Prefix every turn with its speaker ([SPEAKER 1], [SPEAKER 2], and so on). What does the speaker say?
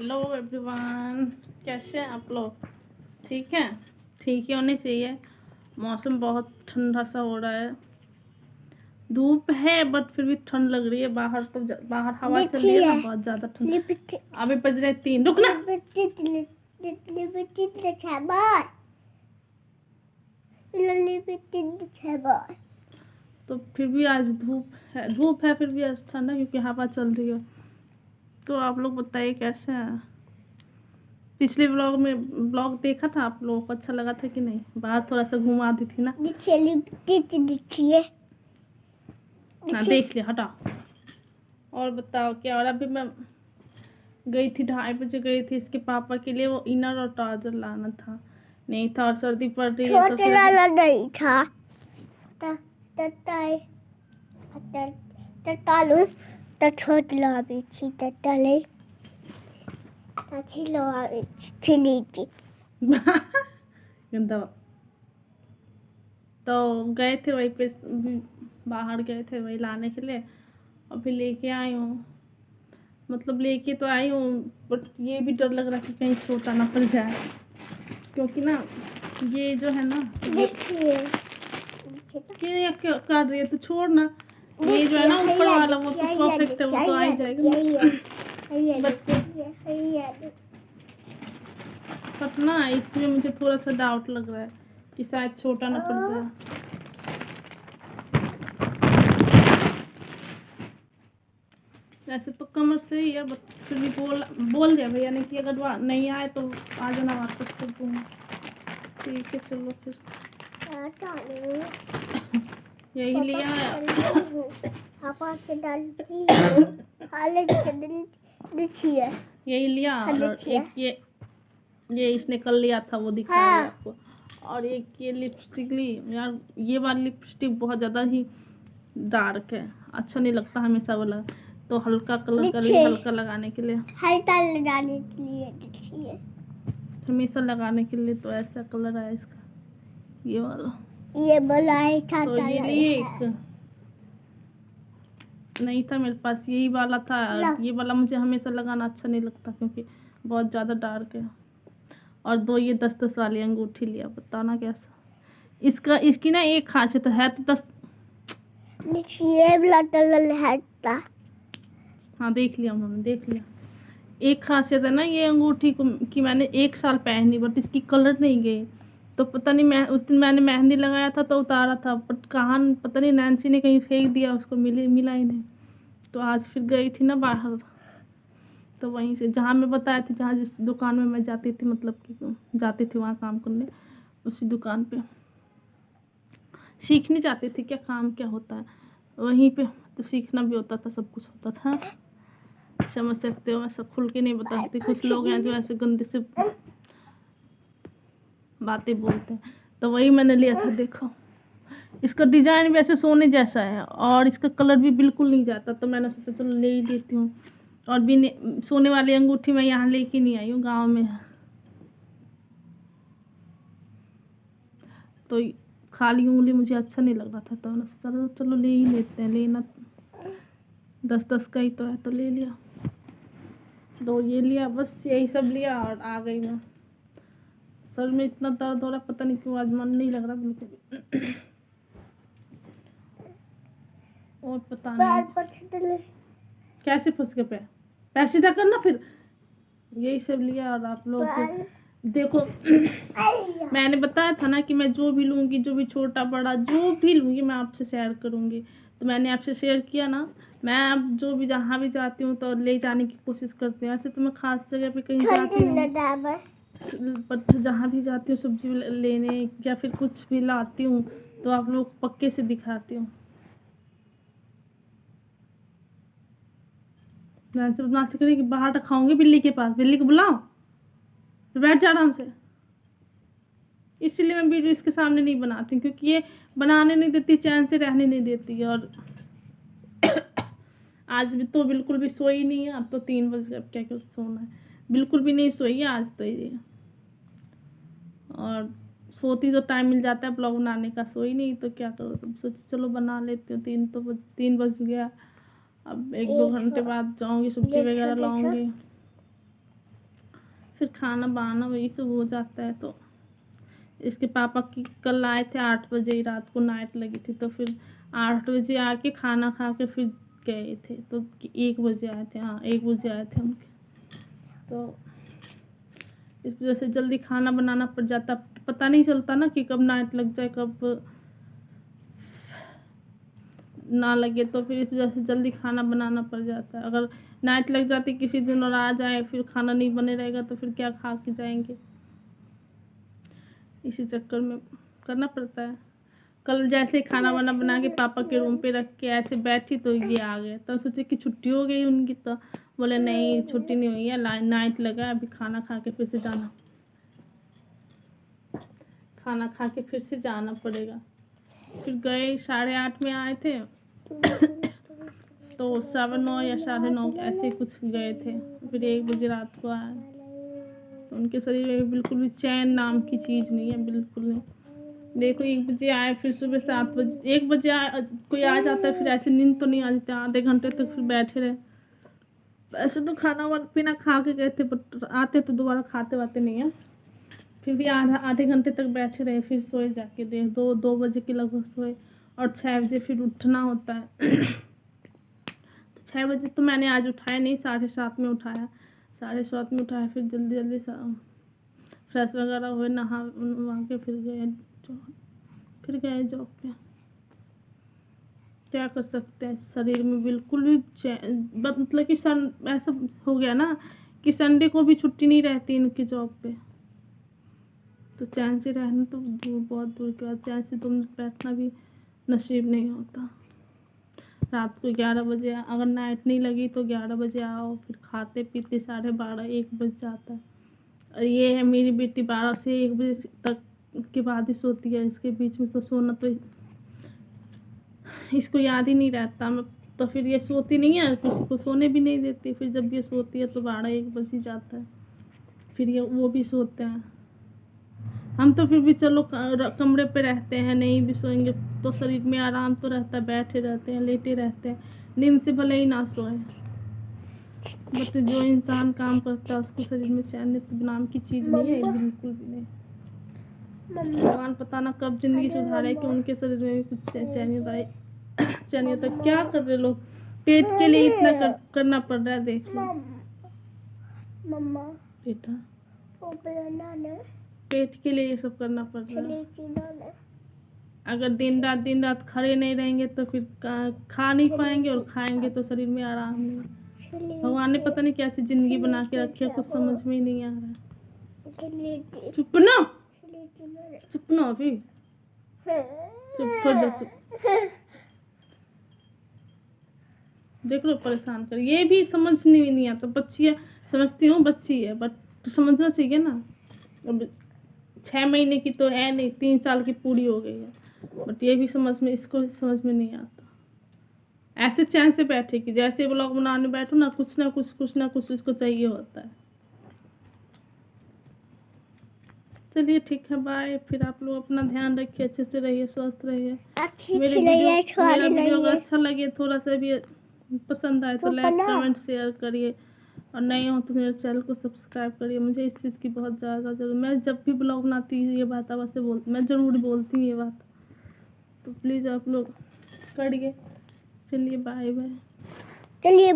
[SPEAKER 1] Hello everyone, कैसे हैं आप लोग? ठीक है, ठीक ही होने चाहिए। मौसम बहुत ठंडा सा हो रहा है, धूप है बट फिर भी ठंड लग रही है बाहर। तो बाहर हवा चल रही है ना, बहुत ज़्यादा ठंड। अभी बज रहे 3, रुकना। तो फिर भी आज धूप है फिर भी आज ठंडा, क्योंकि हवा चल रही है। तो आप लोग बताइए कैसे हैं? पिछले ब्लॉग देखा था, आप लोगों को अच्छा लगा था कि नहीं? बाहर थोड़ा सा घुमा दी थी ना। हाँ देख लिया, हटा। और बताओ क्या? और अभी मैं गई थी 2:30 बजे गई थी इसके पापा के लिए, वो इनर और ट्राउजर लाना था। नहीं था और सर्दी पड़ रही है तो फिर
[SPEAKER 2] नहीं था। छोट लावी थी तले
[SPEAKER 1] गंदा। तो गए थे वहीं पे, बाहर गए थे वही लाने के लिए। अभी लेके आई हूँ, मतलब लेके तो आई हूँ, बट ये भी डर लग रहा है कि कहीं छोटा ना पड़ जाए, क्योंकि ना ये जो है ना ये क्या कर रही है? तो छोड़ ना। ये जो है ना ऊपर वाला, वो तो परफेक्ट है, वो तो आ ही जाएगा। बट ना इसमें मुझे थोड़ा सा डाउट लग रहा है कि शायद छोटा ना पड़ जाए। ऐसे तो कमर से ही है, बट फिर भी बोल दिया भैया ने कि अगर नहीं आए तो आ जाना वापस कर दूँगा। ठीक है चलो फिर। यही लिया है। यही लिया, और एक ये इसने कल लिया था, वो दिखा रही है आपको। और एक ये लिपस्टिक ली यार, ये वाली लिपस्टिक बहुत ज़्यादा ही डार्क है, अच्छा नहीं लगता हमेशा वाला। तो हल्का कलर कर लिया, हल्का लगाने के लिए, हमेशा लगाने के लिए। तो ऐसा कलर है इसका, ये वाला।
[SPEAKER 2] ये बोला था
[SPEAKER 1] तो ये लिए एक नहीं था मेरे पास, यही वाला था। ये वाला मुझे हमेशा लगाना अच्छा नहीं लगता, क्योंकि बहुत ज़्यादा डार्क है। और 2 ये 10-10 वाली अंगूठी लिया, बताना कैसा। इसकी ना एक खासियत है तो 10। हाँ देख लिया, उन्होंने देख लिया। एक खासियत है ना ये अंगूठी कि मैंने 1 साल पहनी, बट इसकी कलर नहीं गई। तो पता नहीं, मैं उस दिन मैंने मेहंदी लगाया था तो उतारा था, बट कहाँ पता नहीं नैन्सी ने कहीं फेंक दिया उसको, मिला ही नहीं। तो आज फिर गई थी ना बाहर, तो वहीं से जहाँ मैं बताया थी, जहाँ जिस दुकान में मैं जाती थी, मतलब कि जाती थी वहाँ काम करने, उसी दुकान पे सीखने जाती थी। क्या काम क्या होता है वहीं पे, तो सीखना भी होता था, सब कुछ होता था। समझ सकते हो, मैं सब खुल के नहीं बता सकती। कुछ लोग हैं जो ऐसे गंदे से बातें बोलते हैं। तो वही मैंने लिया था, देखो इसका डिज़ाइन भी ऐसे सोने जैसा है, और इसका कलर भी बिल्कुल नहीं जाता। तो मैंने सोचा चलो ले ही लेती हूँ। और भी सोने वाली अंगूठी मैं यहाँ लेके नहीं आई हूँ, गाँव में। तो खाली उंगली मुझे अच्छा नहीं लग रहा था, तो मैंने सोचा चलो ले ही लेते हैं। लेना 10-10 का ही तो है, तो ले लिया। 2 ये लिया, बस यही सब लिया और आ गई मैं। सर में इतना दर्द हो रहा, पता नहीं क्यों, आज मन नहीं लग रहा बिल्कुल भी। और पता नहीं कैसे फंस गए पैर सीधा करना। फिर यही सब लिया, और आप लोग से देखो मैंने बताया था ना कि मैं जो भी लूँगी, जो भी छोटा बड़ा जो भी लूँगी, मैं आपसे शेयर करूँगी। तो मैंने आपसे शेयर किया ना। मैं अब जो भी जहाँ भी जाती हूँ तो ले जाने की कोशिश करती हूँ। ऐसे तो मैं खास जगह पे कहीं जाती हूँ, बट जहाँ भी जाती हूँ सब्जी लेने या फिर कुछ भी लाती हूँ, तो आप लोग पक्के से दिखाती हूँ। नाश्ता करने कि बाहर रखाऊंगी बिल्ली के पास, बिल्ली को बुलाओ तो बैठ जा आराम से। इसलिए मैं वीडियो इसके सामने नहीं बनाती, क्योंकि ये बनाने नहीं देती, चैन से रहने नहीं देती। और आज भी तो बिल्कुल भी सोई नहीं है। अब तो 3 बज गए, अब क्या क्या सोना है, बिल्कुल भी नहीं सोई है आज तो ये। और सोती तो टाइम मिल जाता है ब्लॉग बनाने का, सोई नहीं तो क्या करो। तब सोची चलो बना लेती हूँ। 3 बज गया, अब 1-2 घंटे बाद जाऊँगी, सब्जी वगैरह लाऊंगी। फिर खाना बनाना वही सब हो जाता है। तो इसके पापा की कल आए थे 8 बजे ही, रात को नाइट लगी थी, तो फिर 8 बजे आके खाना खा के फिर गए थे। तो 1 बजे आए थे, हाँ 1 बजे आए थे उनके। तो इस वजह से जल्दी खाना बनाना पड़ जाता, पता नहीं चलता ना कि कब नाइट लग जाए कब ना लगे। तो फिर इस वजह से जल्दी खाना बनाना पड़ जाता है। अगर नाइट लग जाती किसी दिन और आ जाए, फिर खाना नहीं बने रहेगा तो फिर क्या खा के जाएंगे, इसी चक्कर में करना पड़ता है। कल जैसे ही खाना वाना बना के पापा के रूम पे रख के ऐसे बैठी तो ये आ गए। तो सोचे कि छुट्टी हो गई उनकी, तो बोले नहीं छुट्टी नहीं हुई है, नाइट लगा है, अभी खाना खा के फिर से जाना, खाना खा के फिर से जाना पड़ेगा। फिर गए 8:30 में आए थे तो 9:15 या 9:30 ऐसे कुछ गए थे। फिर 1 बजे रात को आए। तो उनके शरीर में बिल्कुल भी चैन नाम की चीज़ नहीं है, बिल्कुल नहीं। देखो 1 बजे आए, फिर सुबह 7 बजे 1 बजे कोई आ जाता है, फिर ऐसे नींद तो नहीं आ जाती, आधे घंटे तक फिर बैठे रहे। ऐसे तो खाना वाना पीना खा के गए थे, बट आते तो दोबारा खाते वाते नहीं है। फिर भी आधे घंटे तक बैठे रहे, फिर सोए जाके 2 बजे के लगभग सोए। और 6 बजे फिर उठना होता है तो 6 बजे तो मैंने आज उठाया नहीं, 7:30 में उठाया, 7:30 में उठाया। फिर जल्दी जल्दी फ्रेश वगैरह हुए, नहा के फिर गए जॉब पे। क्या कर सकते हैं, शरीर में बिल्कुल भी मतलब कि ऐसा हो गया ना कि संडे को भी छुट्टी नहीं रहती इनकी जॉब पे। तो चैन से रहना तो बहुत दूर की बात, चैन से तुम बैठना भी नसीब नहीं होता। रात को 11 बजे अगर नाइट नहीं लगी तो 11 बजे आओ, फिर खाते पीते 12:30-1 बज जाता है। और ये है मेरी बेटी 12 से 1 बजे तक के बाद ही सोती है, इसके बीच में तो सोना तो इसको याद ही नहीं रहता। मैं तो फिर ये सोती नहीं है, किसी को सोने भी नहीं देती। फिर जब ये सोती है तो 12-1 बज ही जाता है, फिर ये वो भी सोते हैं। हम तो फिर भी चलो कमरे पे रहते हैं, नहीं भी सोएंगे तो शरीर में आराम तो रहता है, बैठे रहते हैं, लेटे रहते हैं, नींद से भले ही ना सोए। बट जो इंसान काम करता है उसको शरीर में चैन नाम की चीज़ नहीं है, बिल्कुल भी नहीं। भगवान पता ना कब जिंदगी सुधारे कि उनके शरीर में भी कुछ चैनियत है। क्या कर रहे लोग, पेट के लिए इतना करना पड़ रहा है, देख लो बेटा, पेट के लिए ये सब करना पड़ रहा है। अगर दिन रात खड़े नहीं रहेंगे तो फिर खा नहीं पाएंगे, और खाएंगे तो शरीर में आराम नहीं। भगवान ने पता नहीं कैसी जिंदगी बना के रखी है, कुछ समझ में ही नहीं आ रहा। चुप ना अभी, चुप थोड़ी देर चुप। देख लो परेशान कर, ये भी समझने नहीं आता। बच्ची है, समझती हूँ बच्ची है, बट तो समझना चाहिए ना। अब 6 महीने की तो है नहीं, 3 साल की पूरी हो गई है, बट ये भी इसको समझ में नहीं आता। ऐसे चैन से बैठेगी जैसे ब्लॉग बनाने बैठो ना, कुछ ना कुछ इसको चाहिए होता है। चलिए ठीक है, बाय। फिर आप लोग अपना ध्यान रखिए, अच्छे से रहिए, स्वस्थ रहिए। मेरा वीडियो अगर अच्छा लगे, थोड़ा सा भी पसंद आए तो लाइक कमेंट शेयर करिए, और नए हो तो मेरे चैनल को सब्सक्राइब करिए। मुझे इस चीज़ की बहुत ज़्यादा जरूरत, मैं जब भी ब्लॉग बनाती हूँ ये बात मैं ज़रूर बोलती हूँ ये बात, तो प्लीज़ आप लोग करिए। चलिए बाय बाय। चलिए।